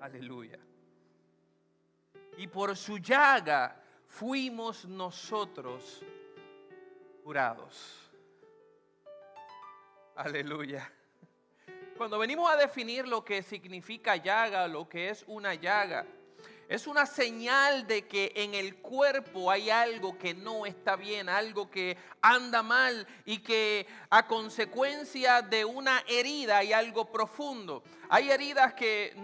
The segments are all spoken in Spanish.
Aleluya. Y por su llaga fuimos nosotros curados. Aleluya. Cuando venimos a definir lo que significa llaga, lo que es una llaga, es una señal de que en el cuerpo hay algo que no está bien, algo que anda mal y que a consecuencia de una herida hay algo profundo. Hay heridas que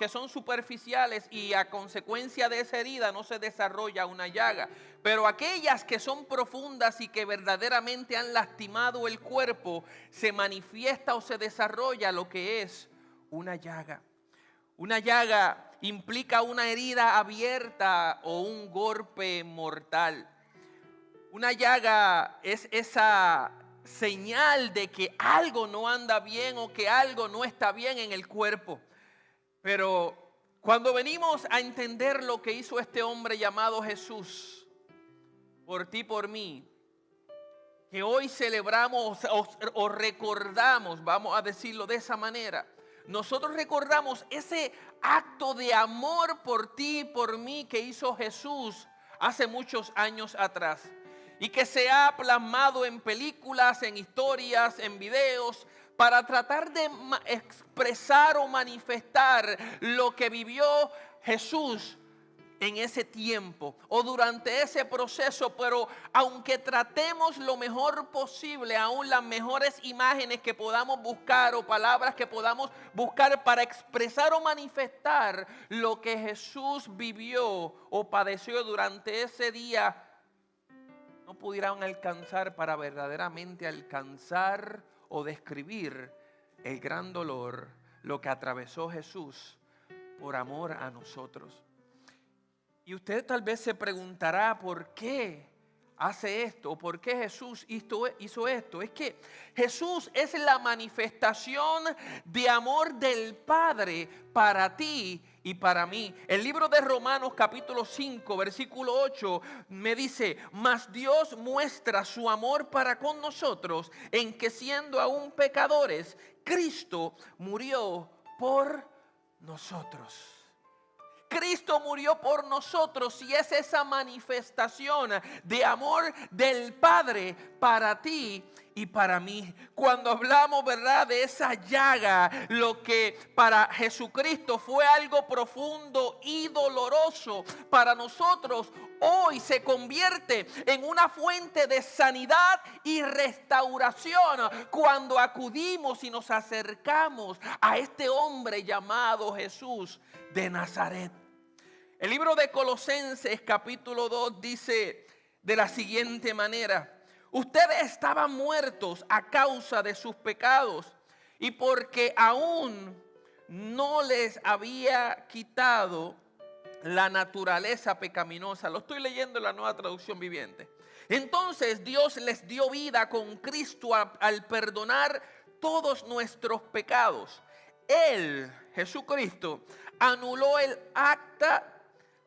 son superficiales y a consecuencia de esa herida no se desarrolla una llaga. Pero aquellas que son profundas y que verdaderamente han lastimado el cuerpo, se manifiesta o se desarrolla lo que es una llaga. Una llaga implica una herida abierta o un golpe mortal. Una llaga es esa señal de que algo no anda bien o que algo no está bien en el cuerpo. Pero cuando venimos a entender lo que hizo este hombre llamado Jesús, por ti, por mí, que hoy celebramos o recordamos, vamos a decirlo de esa manera, nosotros recordamos ese acto de amor por ti y por mí que hizo Jesús hace muchos años atrás y que se ha plasmado en películas, en historias, en videos, para tratar de expresar o manifestar lo que vivió Jesús en ese tiempo o durante ese proceso. Pero aunque tratemos lo mejor posible, aún las mejores imágenes que podamos buscar o palabras que podamos buscar para expresar o manifestar lo que Jesús vivió o padeció durante ese día, no pudieran alcanzar para verdaderamente alcanzar o describir el gran dolor, lo que atravesó Jesús por amor a nosotros. Y usted tal vez se preguntará por qué hace esto, o por qué Jesús hizo esto. Es que Jesús es la manifestación de amor del Padre para ti y para mí. El libro de Romanos capítulo 5 versículo 8 me dice: mas Dios muestra su amor para con nosotros en que siendo aún pecadores, Cristo murió por nosotros. Cristo murió por nosotros y es esa manifestación de amor del Padre para ti y para mí. Cuando hablamos, ¿verdad?, de esa llaga, lo que para Jesucristo fue algo profundo y doloroso, para nosotros hoy se convierte en una fuente de sanidad y restauración cuando acudimos y nos acercamos a este hombre llamado Jesús de Nazaret. El libro de Colosenses capítulo 2 dice de la siguiente manera: ustedes estaban muertos a causa de sus pecados y porque aún no les había quitado la naturaleza pecaminosa. Lo estoy leyendo en la Nueva Traducción Viviente. Entonces Dios les dio vida con Cristo al perdonar todos nuestros pecados. Él, Jesucristo, anuló el acta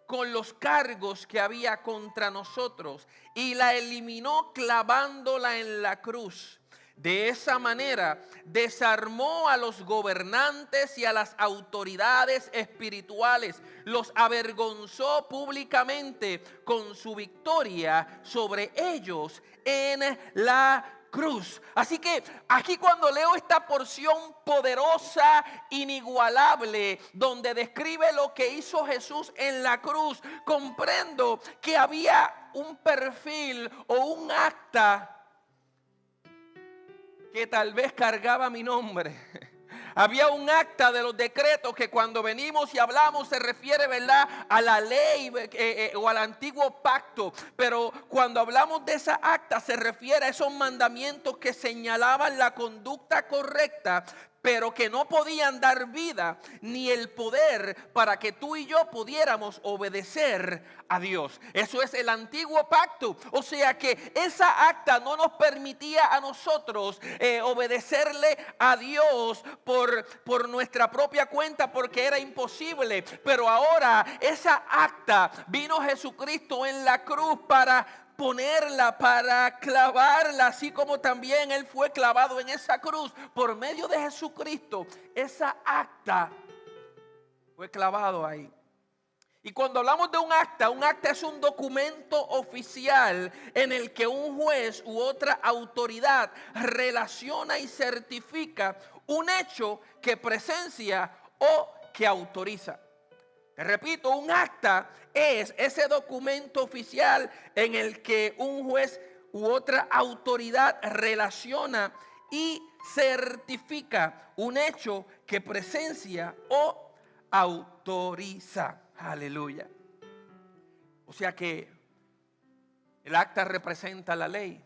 con los cargos que había contra nosotros y la eliminó clavándola en la cruz. De esa manera desarmó a los gobernantes y a las autoridades espirituales, los avergonzó públicamente con su victoria sobre ellos en la cruz. Así que aquí cuando leo esta porción poderosa, inigualable, donde describe lo que hizo Jesús en la cruz, comprendo que había un perfil o un acta que tal vez cargaba mi nombre. Había un acta de los decretos que cuando venimos y hablamos se refiere, ¿verdad?, a la ley o al antiguo pacto. Pero cuando hablamos de esa acta se refiere a esos mandamientos que señalaban la conducta correcta, pero que no podían dar vida ni el poder para que tú y yo pudiéramos obedecer a Dios. Eso es el antiguo pacto. O sea que esa acta no nos permitía a nosotros obedecerle a Dios por nuestra propia cuenta, porque era imposible. Pero ahora esa acta vino Jesucristo en la cruz para ponerla, para clavarla, así como también Él fue clavado en esa cruz. Por medio de Jesucristo, esa acta Fue clavado ahí. Y cuando hablamos de un acta es un documento oficial en el que un juez u otra autoridad relaciona y certifica un hecho que presencia o que autoriza. Te repito, un acta es ese documento oficial en el que un juez u otra autoridad relaciona y certifica un hecho que presencia o autoriza. Aleluya. O sea que el acta representa la ley.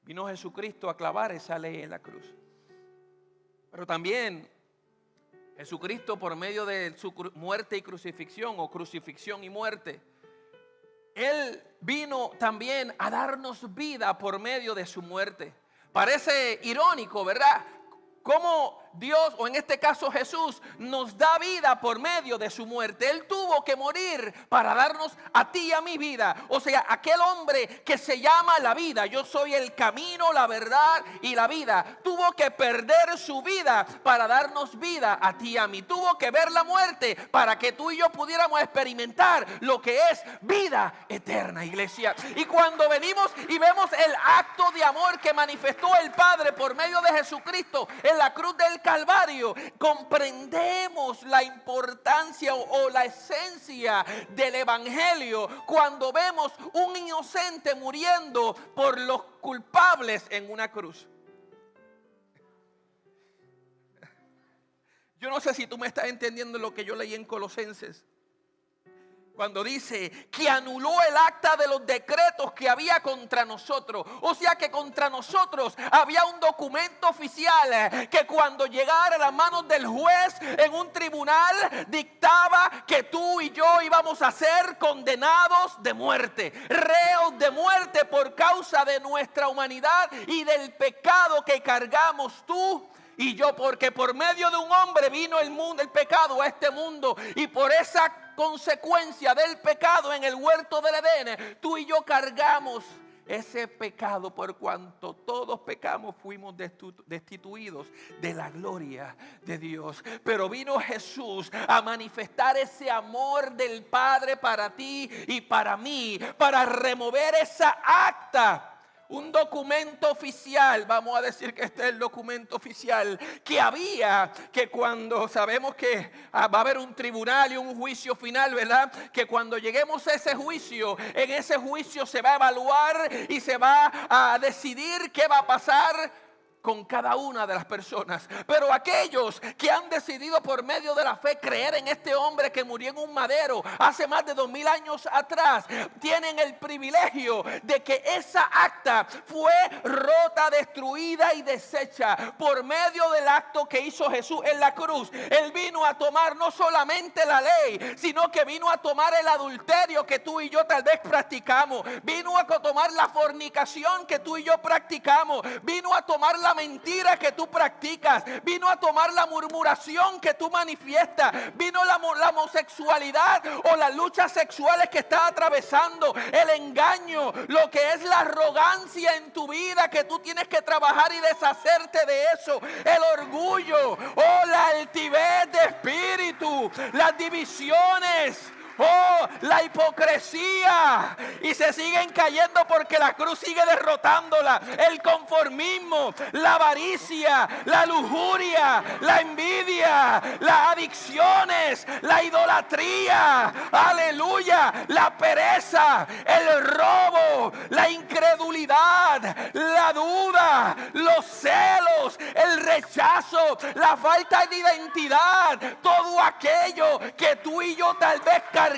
Vino Jesucristo a clavar esa ley en la cruz. Pero también Jesucristo, por medio de su muerte y crucifixión, o crucifixión y muerte, Él vino también a darnos vida por medio de su muerte. Parece irónico, ¿verdad? Cómo Dios, o en este caso Jesús, nos da vida por medio de su muerte. Él tuvo que morir para darnos a ti y a mi vida. O sea, aquel hombre que se llama la vida, yo soy el camino, la verdad y la vida, tuvo que perder su vida para darnos vida a ti y a mí. Tuvo que ver la muerte para que tú y yo pudiéramos experimentar lo que es vida eterna, iglesia. Y cuando venimos y vemos el acto de amor que manifestó el Padre por medio de Jesucristo en la cruz del Calvario, comprendemos la importancia o la esencia del evangelio cuando vemos un inocente muriendo por los culpables en una cruz. Yo no sé si tú me estás entendiendo lo que yo leí en Colosenses, cuando dice que anuló el acta de los decretos que había contra nosotros. O sea que contra nosotros había un documento oficial que cuando llegara a las manos del juez en un tribunal dictaba que tú y yo íbamos a ser condenados de muerte, reos de muerte por causa de nuestra humanidad y del pecado que cargamos tú y yo, porque por medio de un hombre vino el pecado a este mundo, y por esa consecuencia del pecado en el huerto del Edén, tú y yo cargamos ese pecado. Por cuanto todos pecamos, fuimos destituidos de la gloria de Dios. Pero vino Jesús a manifestar ese amor del Padre para ti y para mí, para remover esa acta. Un documento oficial, vamos a decir que este es el documento oficial que había, que cuando sabemos que va a haber un tribunal y un juicio final, ¿verdad? Que cuando lleguemos a ese juicio, en ese juicio se va a evaluar y se va a decidir qué va a pasar con cada una de las personas. Pero aquellos que han decidido por medio de la fe creer en este hombre que murió en un madero hace más de 2000 años atrás, tienen el privilegio de que esa acta fue rota, destruida y deshecha por medio del acto que hizo Jesús en la cruz. Él vino a tomar no solamente la ley, sino que vino a tomar el adulterio que tú y yo tal vez practicamos, vino a tomar la fornicación que tú y yo practicamos, vino a tomar la mentira que tú practicas, vino a tomar la murmuración que tú manifiestas, vino la homosexualidad o las luchas sexuales que estás atravesando, el engaño, lo que es la arrogancia en tu vida, que tú tienes que trabajar y deshacerte de eso, el orgullo o la altivez de espíritu, las divisiones, la hipocresía, y se siguen cayendo porque la cruz sigue derrotándola. El conformismo, la avaricia, la lujuria, la envidia, las adicciones, la idolatría, aleluya, la pereza, el robo, la incredulidad, la duda, los celos, el rechazo, la falta de identidad, todo aquello que tú y yo tal vez cargamos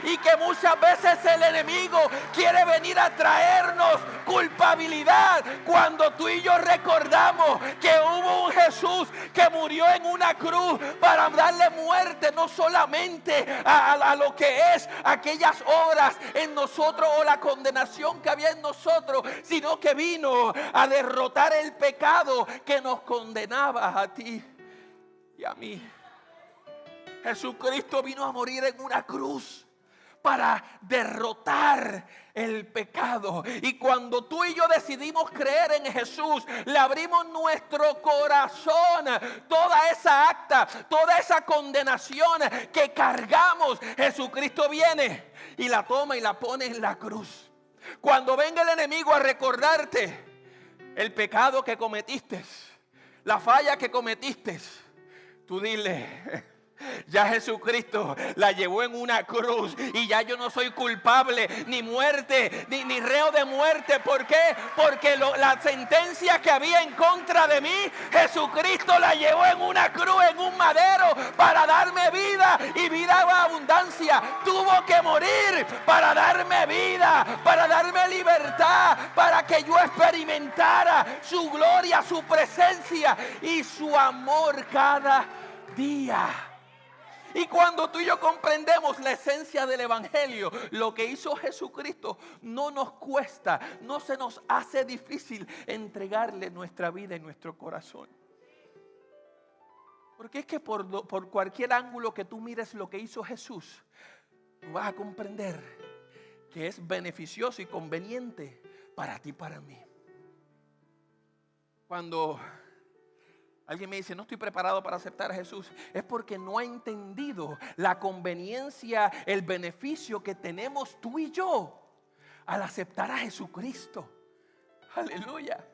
y que muchas veces el enemigo quiere venir a traernos culpabilidad, cuando tú y yo recordamos que hubo un Jesús que murió en una cruz para darle muerte no solamente a lo que es aquellas obras en nosotros o la condenación que había en nosotros, sino que vino a derrotar el pecado que nos condenaba a ti y a mí. Jesucristo vino a morir en una cruz para derrotar el pecado. Y cuando tú y yo decidimos creer en Jesús, le abrimos nuestro corazón, toda esa acta, toda esa condenación que cargamos, Jesucristo viene y la toma y la pone en la cruz. Cuando venga el enemigo a recordarte el pecado que cometiste, la falla que cometiste, tú dile: ya Jesucristo la llevó en una cruz y ya yo no soy culpable, ni muerte, ni reo de muerte. ¿Por qué? Porque la sentencia que había en contra de mí, Jesucristo la llevó en una cruz, en un madero, para darme vida y vida en abundancia. Tuvo que morir para darme vida, para darme libertad, para que yo experimentara su gloria, su presencia y su amor cada día. Y cuando tú y yo comprendemos la esencia del evangelio, lo que hizo Jesucristo, no nos cuesta, no se nos hace difícil entregarle nuestra vida y nuestro corazón. Porque es que por cualquier ángulo que tú mires lo que hizo Jesús, tú vas a comprender que es beneficioso y conveniente para ti y para mí. Cuando alguien me dice: no estoy preparado para aceptar a Jesús, es porque no ha entendido la conveniencia, el beneficio que tenemos tú y yo al aceptar a Jesucristo. Aleluya.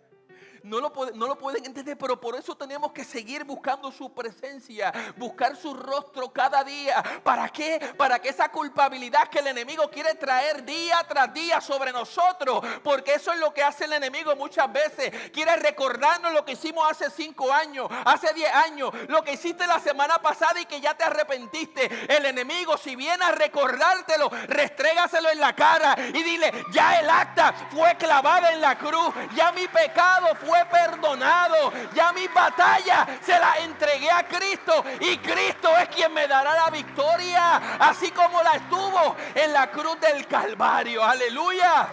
No lo pueden entender, pero por eso tenemos que seguir buscando su presencia, buscar su rostro cada día. ¿Para qué? Para que esa culpabilidad que el enemigo quiere traer día tras día sobre nosotros, porque eso es lo que hace el enemigo muchas veces. Quiere recordarnos lo que hicimos hace 5 años, hace 10 años, lo que hiciste la semana pasada y que ya te arrepentiste. El enemigo, si viene a recordártelo, restrégaselo en la cara y dile: ya el acta fue clavada en la cruz, ya mi pecado fue perdonado, ya mi batalla se la entregué a Cristo y Cristo es quien me dará la victoria, así como la estuvo en la cruz del Calvario. Aleluya.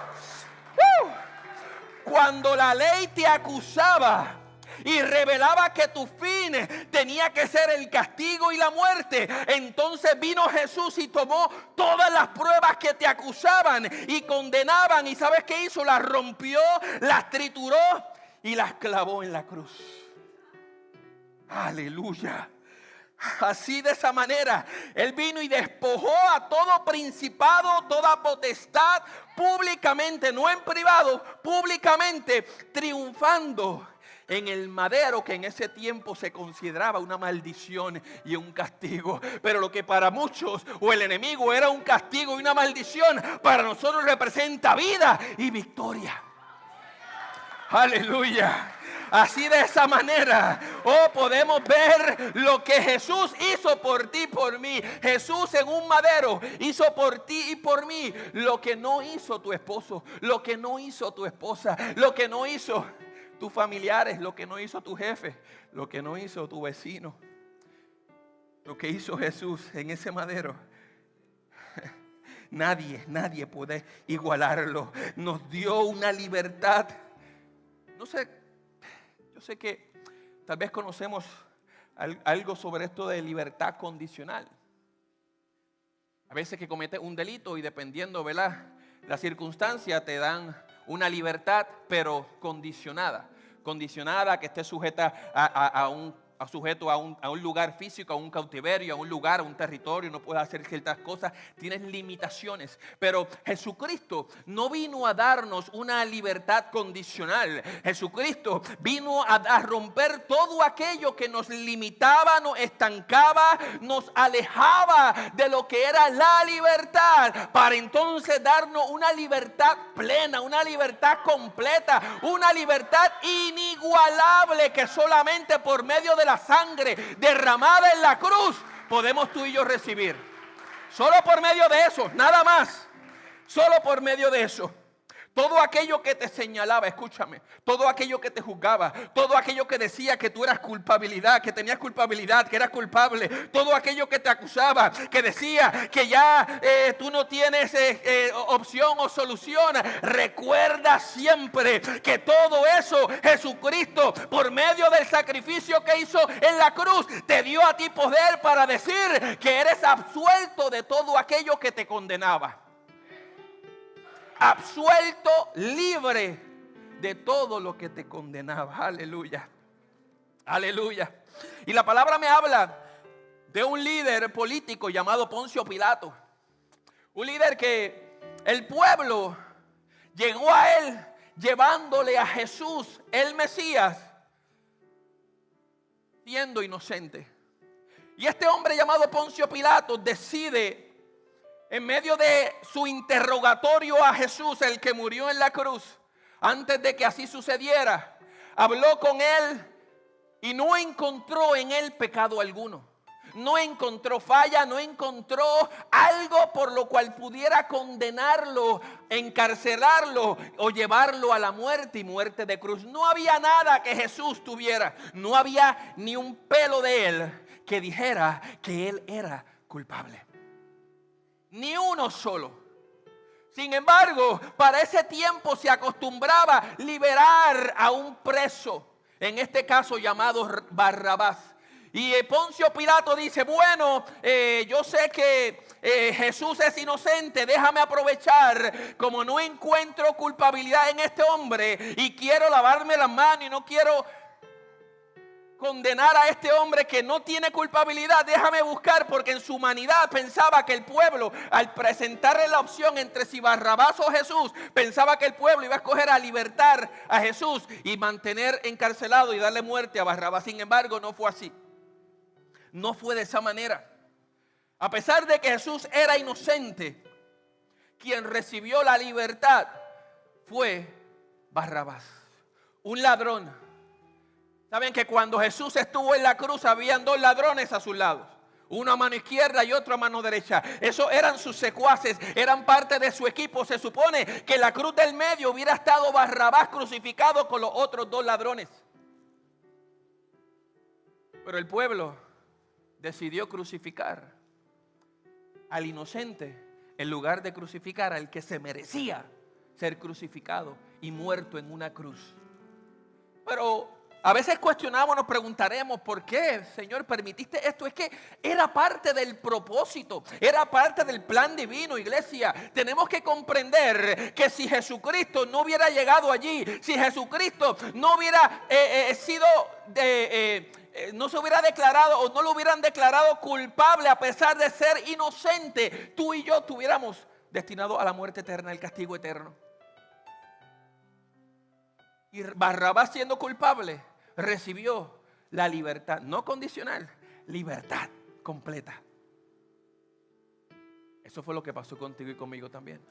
Cuando la ley te acusaba y revelaba que tu fin tenía que ser el castigo y la muerte, entonces vino Jesús y tomó todas las pruebas que te acusaban y condenaban, y ¿sabes qué hizo? Las rompió, las trituró y las clavó en la cruz. Aleluya. Así, de esa manera, Él vino y despojó a todo principado, toda potestad, públicamente, no en privado, públicamente, triunfando en el madero, que en ese tiempo se consideraba una maldición y un castigo. Pero lo que para muchos o el enemigo era un castigo y una maldición, para nosotros representa vida y victoria. Aleluya. Así, de esa manera, podemos ver lo que Jesús hizo por ti y por mí. Jesús en un madero hizo por ti y por mí lo que no hizo tu esposo, lo que no hizo tu esposa, lo que no hizo tus familiares, lo que no hizo tu jefe, lo que no hizo tu vecino. Lo que hizo Jesús en ese madero, nadie puede igualarlo. Nos dio una libertad. No sé, yo sé que tal vez conocemos algo sobre esto de libertad condicional. A veces que cometes un delito y dependiendo, ¿verdad?, la circunstancia, te dan una libertad, pero condicionada. Condicionada, que esté sujeta a un lugar físico, a un cautiverio, a un lugar, a un territorio. No puedes hacer ciertas cosas, tienes limitaciones. Pero Jesucristo no vino a darnos una libertad condicional. Jesucristo vino a romper todo aquello que nos limitaba, nos estancaba, nos alejaba de lo que era la libertad, para entonces darnos una libertad plena, una libertad completa, una libertad inigualable, que solamente por medio de la sangre derramada en la cruz podemos tú y yo recibir. Solo por medio de eso, nada más. Solo por medio de eso. Todo aquello que te señalaba, escúchame, todo aquello que te juzgaba, todo aquello que decía que tú eras culpabilidad, que tenías culpabilidad, que eras culpable, todo aquello que te acusaba, que decía que ya tú no tienes opción o solución. Recuerda siempre que todo eso Jesucristo, por medio del sacrificio que hizo en la cruz, te dio a ti poder para decir que eres absuelto de todo aquello que te condenaba. Absuelto, libre de todo lo que te condenaba. Aleluya, aleluya. Y la palabra me habla de un líder político llamado Poncio Pilato. Un líder que el pueblo llegó a él llevándole a Jesús, el Mesías, siendo inocente. Y este hombre llamado Poncio Pilato decide, en medio de su interrogatorio a Jesús, el que murió en la cruz, antes de que así sucediera, habló con él y no encontró en él pecado alguno. No encontró falla, no encontró algo por lo cual pudiera condenarlo, encarcelarlo o llevarlo a la muerte y muerte de cruz. No había nada que Jesús tuviera. No había ni un pelo de él que dijera que él era culpable. Ni uno solo. Sin embargo, para ese tiempo se acostumbraba liberar a un preso, en este caso llamado Barrabás. Y Poncio Pilato dice, bueno, yo sé que Jesús es inocente, déjame aprovechar, como no encuentro culpabilidad en este hombre y quiero lavarme las manos y no quiero condenar a este hombre que no tiene culpabilidad, déjame buscar, porque en su humanidad pensaba que el pueblo, al presentarle la opción entre si Barrabás o Jesús, pensaba que el pueblo iba a escoger a libertar a Jesús y mantener encarcelado y darle muerte a Barrabás. Sin embargo, no fue así. No fue de esa manera. A pesar de que Jesús era inocente, quien recibió la libertad fue Barrabás, un ladrón. Saben que cuando Jesús estuvo en la cruz habían dos ladrones a sus lados, uno a mano izquierda y otro a mano derecha. Esos eran sus secuaces, eran parte de su equipo. Se supone que en la cruz del medio hubiera estado Barrabás crucificado con los otros dos ladrones. Pero el pueblo decidió crucificar al inocente en lugar de crucificar al que se merecía ser crucificado y muerto en una cruz. Pero a veces cuestionamos, nos preguntaremos, ¿por qué, Señor, permitiste esto? Es que era parte del propósito, era parte del plan divino, iglesia. Tenemos que comprender que si Jesucristo no hubiera llegado allí, si Jesucristo no hubiera no se hubiera declarado o no lo hubieran declarado culpable a pesar de ser inocente, tú y yo estuviéramos destinados a la muerte eterna, el castigo eterno. Y Barrabás, siendo culpable, recibió la libertad, no condicional, libertad completa. Eso fue lo que pasó contigo y conmigo también.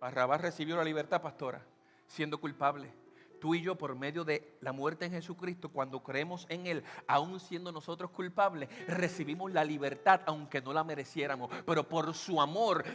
Barrabás recibió la libertad, pastora, siendo culpable. Tú y yo, por medio de la muerte en Jesucristo, cuando creemos en Él, aún siendo nosotros culpables, recibimos la libertad aunque no la mereciéramos. Pero por su amor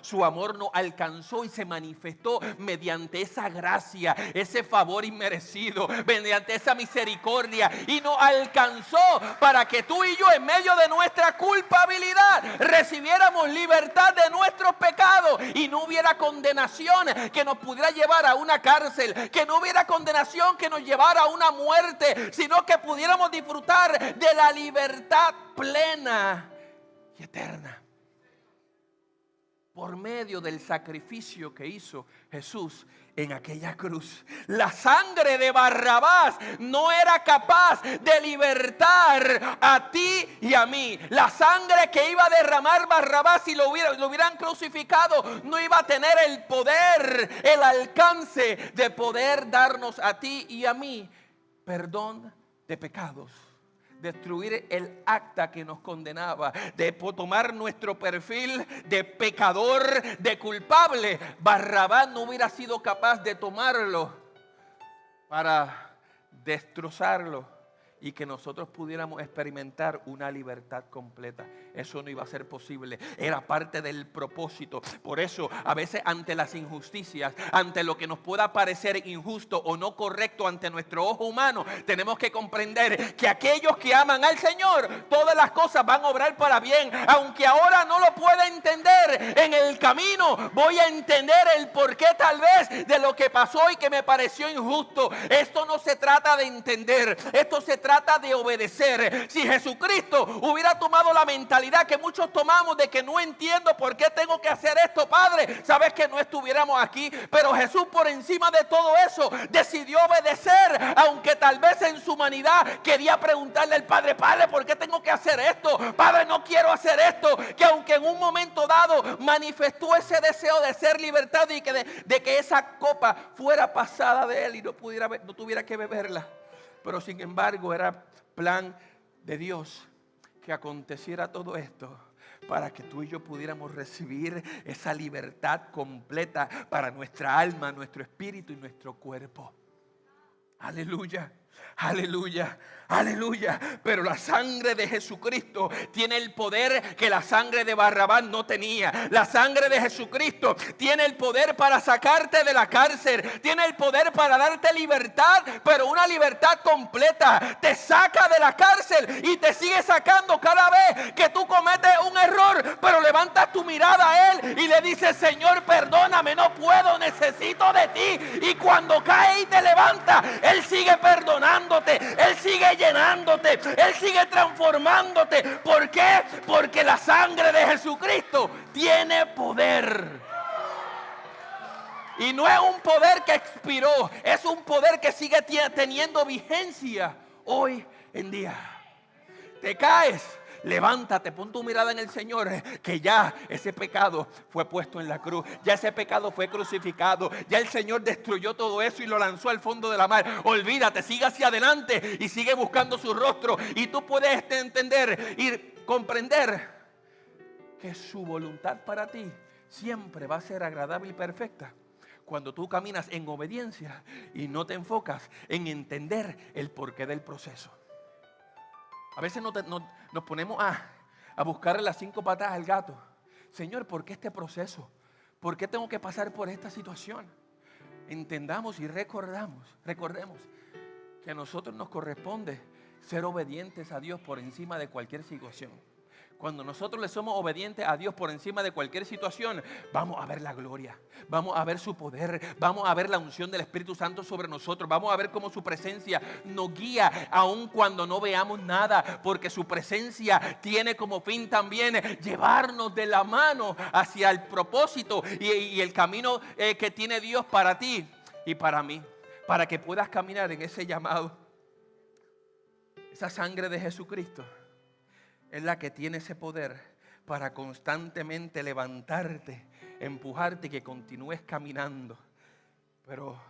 nos alcanzó y se manifestó mediante esa gracia, ese favor inmerecido, mediante esa misericordia. Y nos alcanzó para que tú y yo, en medio de nuestra culpabilidad, recibiéramos libertad de nuestros pecados y no hubiera condenación que nos pudiera llevar a una cárcel, que no hubiera condenación que nos llevara a una muerte, sino que pudiéramos disfrutar de la libertad plena y eterna por medio del sacrificio que hizo Jesús en aquella cruz. La sangre de Barrabás no era capaz de libertar a ti y a mí. La sangre que iba a derramar Barrabás si lo hubieran crucificado no iba a tener el poder, el alcance de poder darnos a ti y a mí perdón de pecados. Destruir el acta que nos condenaba, de tomar nuestro perfil de pecador, de culpable. Barrabás no hubiera sido capaz de tomarlo para destrozarlo y que nosotros pudiéramos experimentar una libertad completa. Eso no iba a ser posible, era parte del propósito. Por eso a veces ante las injusticias, ante lo que nos pueda parecer injusto o no correcto ante nuestro ojo humano, tenemos que comprender que aquellos que aman al Señor, todas las cosas van a obrar para bien. Aunque ahora no lo pueda entender, en el camino voy a entender el porqué tal vez de lo que pasó y que me pareció injusto. Esto no se trata de entender, esto se trata de obedecer. Si Jesucristo hubiera tomado la mentalidad que muchos tomamos de que no entiendo por qué tengo que hacer esto, Padre, sabes que no estuviéramos aquí. Pero Jesús, por encima de todo eso, decidió obedecer, aunque tal vez en su humanidad quería preguntarle al Padre: Padre, ¿por qué tengo que hacer esto? Padre, no quiero hacer esto. Que aunque en un momento dado manifestó ese deseo de ser libertad y de que esa copa fuera pasada de él y no tuviera que beberla. Pero sin embargo era plan de Dios que aconteciera todo esto para que tú y yo pudiéramos recibir esa libertad completa para nuestra alma, nuestro espíritu y nuestro cuerpo. Aleluya, aleluya, aleluya. Pero la sangre de Jesucristo tiene el poder que la sangre de Barrabás no tenía. La sangre de Jesucristo tiene el poder para sacarte de la cárcel, tiene el poder para darte libertad, pero una libertad completa. Te saca de la cárcel y te sigue sacando cada vez que tú cometes un error, pero levantas tu mirada a Él y le dices: Señor, perdóname, no puedo, necesito de ti. Y cuando cae y te levanta, Él sigue perdonándote, Él sigue llenándote, Él sigue transformándote. ¿Por qué? Porque la sangre de Jesucristo tiene poder. Y no es un poder que expiró, es un poder que sigue teniendo vigencia hoy en día. Te caes, levántate, pon tu mirada en el Señor, que ya ese pecado fue puesto en la cruz, ya ese pecado fue crucificado, ya el Señor destruyó todo eso y lo lanzó al fondo de la mar. Olvídate, sigue hacia adelante y sigue buscando su rostro, y tú puedes entender y comprender que su voluntad para ti siempre va a ser agradable y perfecta cuando tú caminas en obediencia y no te enfocas en entender el porqué del proceso. A veces nos ponemos a buscarle las 5 patas al gato. Señor, ¿por qué este proceso? ¿Por qué tengo que pasar por esta situación? Entendamos y recordemos que a nosotros nos corresponde ser obedientes a Dios por encima de cualquier situación. Cuando nosotros le somos obedientes a Dios por encima de cualquier situación, vamos a ver la gloria, vamos a ver su poder, vamos a ver la unción del Espíritu Santo sobre nosotros, vamos a ver cómo su presencia nos guía aun cuando no veamos nada, porque su presencia tiene como fin también llevarnos de la mano hacia el propósito y el camino que tiene Dios para ti y para mí, para que puedas caminar en ese llamado. Esa sangre de Jesucristo es la que tiene ese poder para constantemente levantarte, empujarte y que continúes caminando. Pero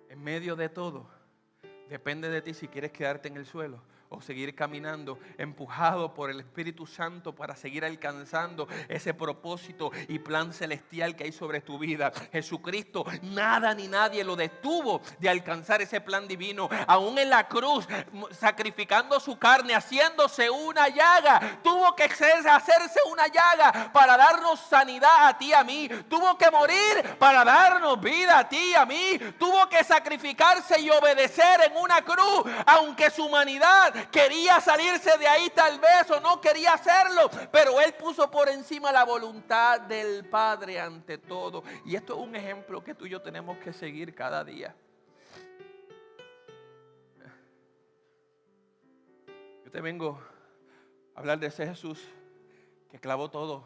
en medio de todo, depende de ti si quieres quedarte en el suelo o seguir caminando, empujado por el Espíritu Santo para seguir alcanzando ese propósito y plan celestial que hay sobre tu vida. Jesucristo, nada ni nadie lo detuvo de alcanzar ese plan divino. Aún en la cruz, sacrificando su carne, haciéndose una llaga, tuvo que hacerse una llaga para darnos sanidad a ti y a mí. Tuvo que morir para darnos vida a ti y a mí. Tuvo que sacrificarse y obedecer en una cruz, aunque su humanidad quería salirse de ahí tal vez o no quería hacerlo, pero Él puso por encima la voluntad del Padre ante todo. Y esto es un ejemplo que tú y yo tenemos que seguir cada día. Yo te vengo a hablar de ese Jesús que clavó todo,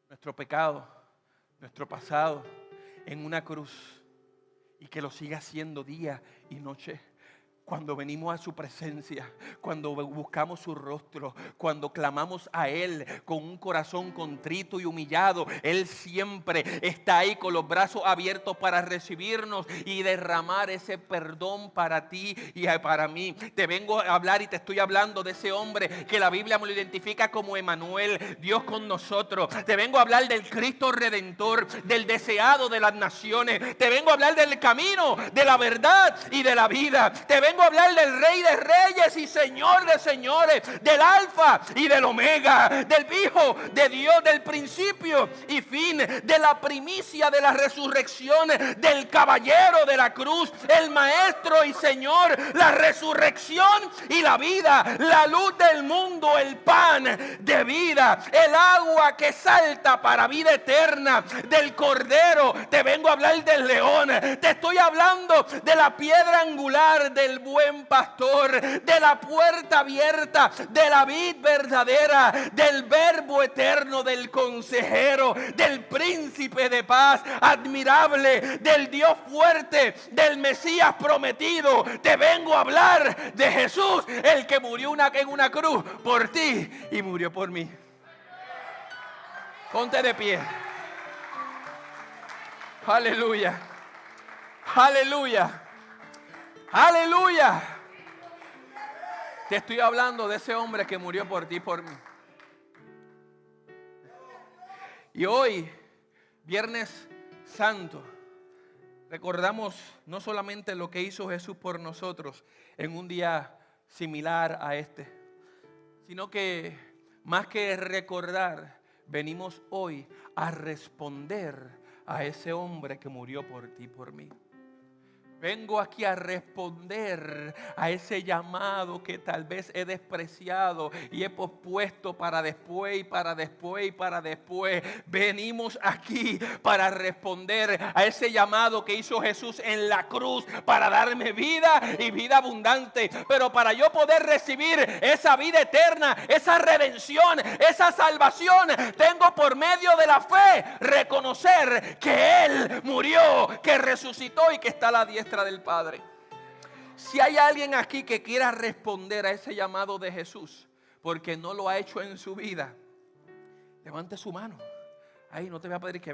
nuestro pecado, nuestro pasado, en una cruz, y que lo sigue haciendo día y noche. Cuando venimos a su presencia, cuando buscamos su rostro, cuando clamamos a Él con un corazón contrito y humillado, Él siempre está ahí con los brazos abiertos para recibirnos y derramar ese perdón para ti y para mí. Te vengo a hablar y te estoy hablando de ese hombre que la Biblia me lo identifica como Emanuel, Dios con nosotros. Te vengo a hablar del Cristo Redentor, del deseado de las naciones. Te vengo a hablar del camino, de la verdad y de la vida. Te vengo vengo a hablar del Rey de Reyes y Señor de Señores, del Alfa y del Omega, del Hijo de Dios, del principio y fin, de la primicia de la resurrección, del caballero de la cruz, el Maestro y Señor, la resurrección y la vida, la luz del mundo, el pan de vida, el agua que salta para vida eterna, del Cordero. Te vengo a hablar del león, te estoy hablando de la piedra angular, del buen pastor, de la puerta abierta, de la vid verdadera, del verbo eterno, del consejero, del príncipe de paz, admirable, del Dios fuerte, del Mesías prometido. Te vengo a hablar de Jesús, el que murió en una cruz por ti y murió por mí. Ponte de pie. Aleluya. Aleluya. Aleluya. Te estoy hablando de ese hombre que murió por ti y por mí. Y hoy, Viernes Santo, recordamos no solamente lo que hizo Jesús por nosotros en un día similar a este, sino que más que recordar, venimos hoy a responder a ese hombre que murió por ti y por mí. Vengo aquí a responder a ese llamado que tal vez he despreciado y he pospuesto para después y para después y para después. Venimos aquí para responder a ese llamado que hizo Jesús en la cruz para darme vida y vida abundante. Pero para yo poder recibir esa vida eterna, esa redención, esa salvación, tengo por medio de la fe reconocer que Él murió, que resucitó y que está a la diestra del Padre. Si hay alguien aquí que quiera responder a ese llamado de Jesús porque no lo ha hecho en su vida, levante su mano. Ahí no te voy a pedir que